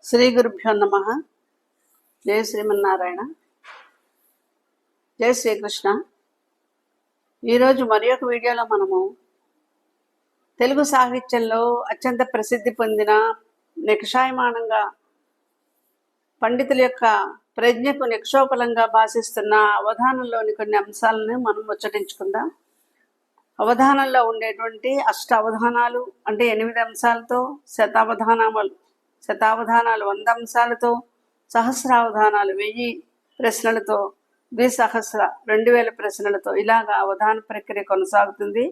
శ్రీ గురుభ్యో నమః. జయ శ్రీమన్నారాయణ. జయ శ్రీకృష్ణ. ఈరోజు మరి ఒక వీడియోలో మనము తెలుగు సాహిత్యంలో అత్యంత ప్రసిద్ధి పొందిన నిక్షాయమానంగా పండితుల యొక్క ప్రజ్ఞకు నిక్షోపలంగా భాషిస్తున్న అవధానంలోని కొన్ని అంశాలను మనం ముచ్చటించుకుందాం. అవధానంలో ఉండేటువంటి అష్ట అవధానాలు అంటే 8 అంశాలతో, శతావధానాలు 100 అంశాలతో, సహస్రావధానాలు 1000 ప్రశ్నలతో, ద్విసహస్ర 2000 ప్రశ్నలతో ఇలాగా అవధాన ప్రక్రియ కొనసాగుతుంది.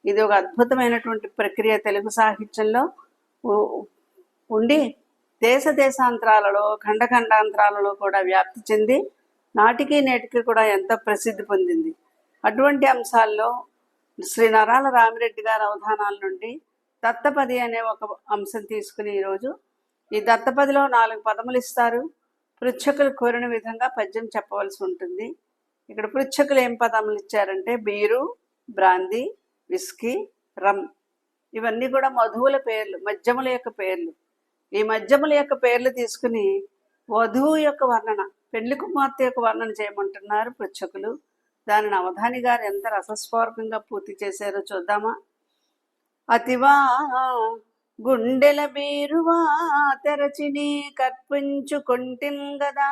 ఇది ఒక అద్భుతమైనటువంటి ప్రక్రియ తెలుగు సాహిత్యంలో ఉండి దేశాంతరాలలో ఖండాంతరాలలో కూడా వ్యాప్తి చెంది నాటికి నేటికి కూడా ఎంతో ప్రసిద్ధి పొందింది. అటువంటి అంశాల్లో శ్రీ నరాల రామిరెడ్డి గారి అవధానాల నుండి దత్తపది అనే ఒక అంశం తీసుకుని ఈరోజు ఈ దత్తపదిలో 4 పదములు ఇస్తారు. పృచ్ఛకులు కోరిన విధంగా పద్యం చెప్పవలసి ఉంటుంది. ఇక్కడ పృచ్ఛకులు ఏం పదములు ఇచ్చారంటే బీరు, బ్రాందీ, విస్కీ, రమ్, ఇవన్నీ కూడా మధువుల పేర్లు, మద్యముల యొక్క పేర్లు. ఈ మద్యముల యొక్క పేర్లు తీసుకుని వధువు యొక్క వర్ణన, పెళ్లి కుమార్తె యొక్క వర్ణన చేయమంటున్నారు పృచ్ఛకులు. దానిని అవధాని గారు ఎంత రసస్ఫూర్తంగా పూర్తి చేశారో చూద్దామా. అతివా గుండెల బీరువా తెరచిని కర్పించుకొంటిన్ గదా.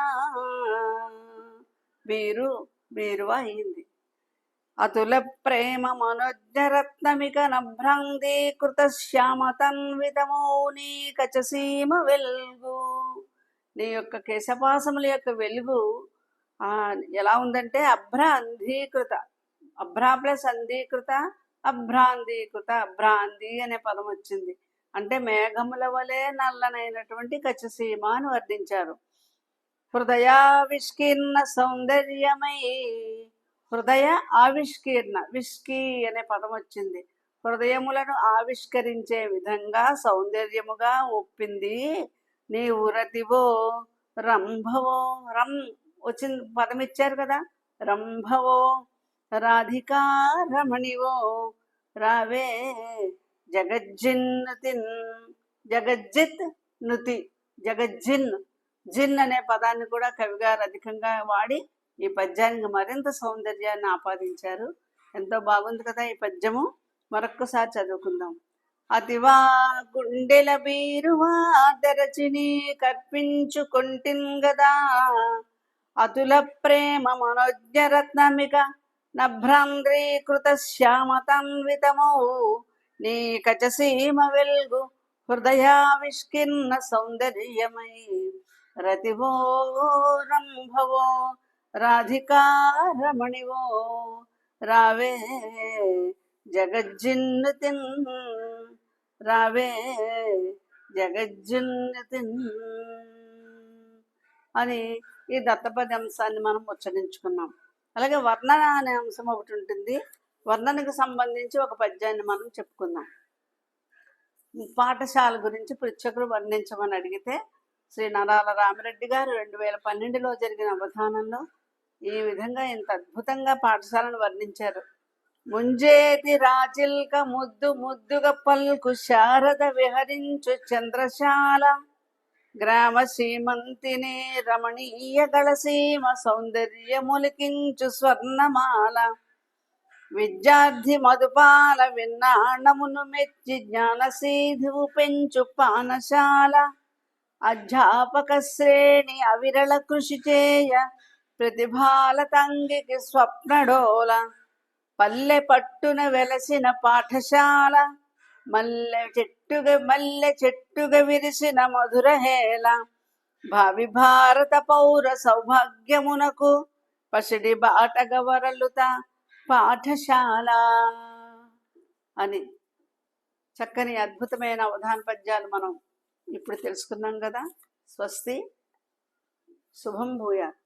బీరువా అయింది. అతుల ప్రేమ మనోజ్ఞరత్నమిక నభ్రాంగీకృత శ్యామతన్వితమో నీ కచసీమ వెలుగు. నీ యొక్క కేశపాసముల యొక్క వెలుగు ఎలా ఉందంటే అభ్రాంధీకృత, అభ్రా ప్లస్ అంధీకృత, అభ్రాంధీకృత, భ్రాంతి అనే పదం వచ్చింది. అంటే మేఘముల వలె నల్లనైనటువంటి కచసీమ అని వర్ణించారు. హృదయావిష్కీర్ణ సౌందర్యమై, హృదయ ఆవిష్కీర్ణ, విష్కీ అనే పదం వచ్చింది. హృదయములను ఆవిష్కరించే విధంగా సౌందర్యముగా ఒప్పింది నీ ఉరతివో రంభవో. రం వచ్చింది పదం ఇచ్చారు కదా, రంభవో రాధికా రమణివో రావే జగజ్జిన్నుతిన్. జగజ్జిత్ నుతి, జగజ్జిన్, జిన్ అనే పదాన్ని కూడా కవిగారు అధికంగా వాడి ఈ పద్యానికి మరింత సౌందర్యాన్ని ఆపాదించారు. ఎంతో బాగుంది కదా ఈ పద్యము. మరొక్కసారి చదువుకుందాం. అతివా గుండెల బీరువా తెరచిని కర్పించుకొంటిన్ గదా. అతుల ప్రేమ మనోజ్ఞరత్నమిక నభ్రాంద్రీకృత శ్యామతన్వితమౌ నీ కచసీమ వెల్గు హృదయావిష్కీర్ణ సౌందర్యమై రతివో రంభవో రాధికా రమణివో రావే జగజ్జిన్నుతిన్. రావే జగజ్జిన్నుతిన్ అని ఈ దత్తపది అంశాన్ని మనం ఉచ్చరించుకున్నాం. అలాగే వర్ణన అనే అంశం ఒకటి ఉంటుంది. వర్ణనకు సంబంధించి ఒక పద్యాన్ని మనం చెప్పుకుందాం. పాఠశాల గురించి పృచ్ఛకులు వర్ణించమని అడిగితే శ్రీ నరాల రామిరెడ్డి గారు 2012లో జరిగిన అవధానంలో ఈ విధంగా ఇంత అద్భుతంగా పాఠశాలను వర్ణించారు. ముంజేతి రాచిల్క ముద్దు ముద్దుగా పల్కు శారద విహరించు చంద్రశాల గ్రామ సీమంతిని రమణీయ గళసీమ సౌందర్యములికించు స్వర్ణమాల విద్యార్థి మధుపాల విన్నాణమును మెచ్చి జ్ఞానసీధువు పెంచు పానశాల అధ్యాపక శ్రేణి అవిరళ కృషి చేయ ప్రతిభాల తంగికి స్వప్నడోల పల్లె పట్టున వెలసిన పాఠశాల మల్లె చెట్టుగా విరిసిన మధురహేళ భావి భారత పౌర సౌభాగ్యమునకు పసిడి బాటగవరలుత పాఠశాల అని చక్కని అద్భుతమైన అవధాన పద్యాలు మనం ఇప్పుడు తెలుసుకున్నాం కదా. స్వస్తి, శుభం భూయాత్.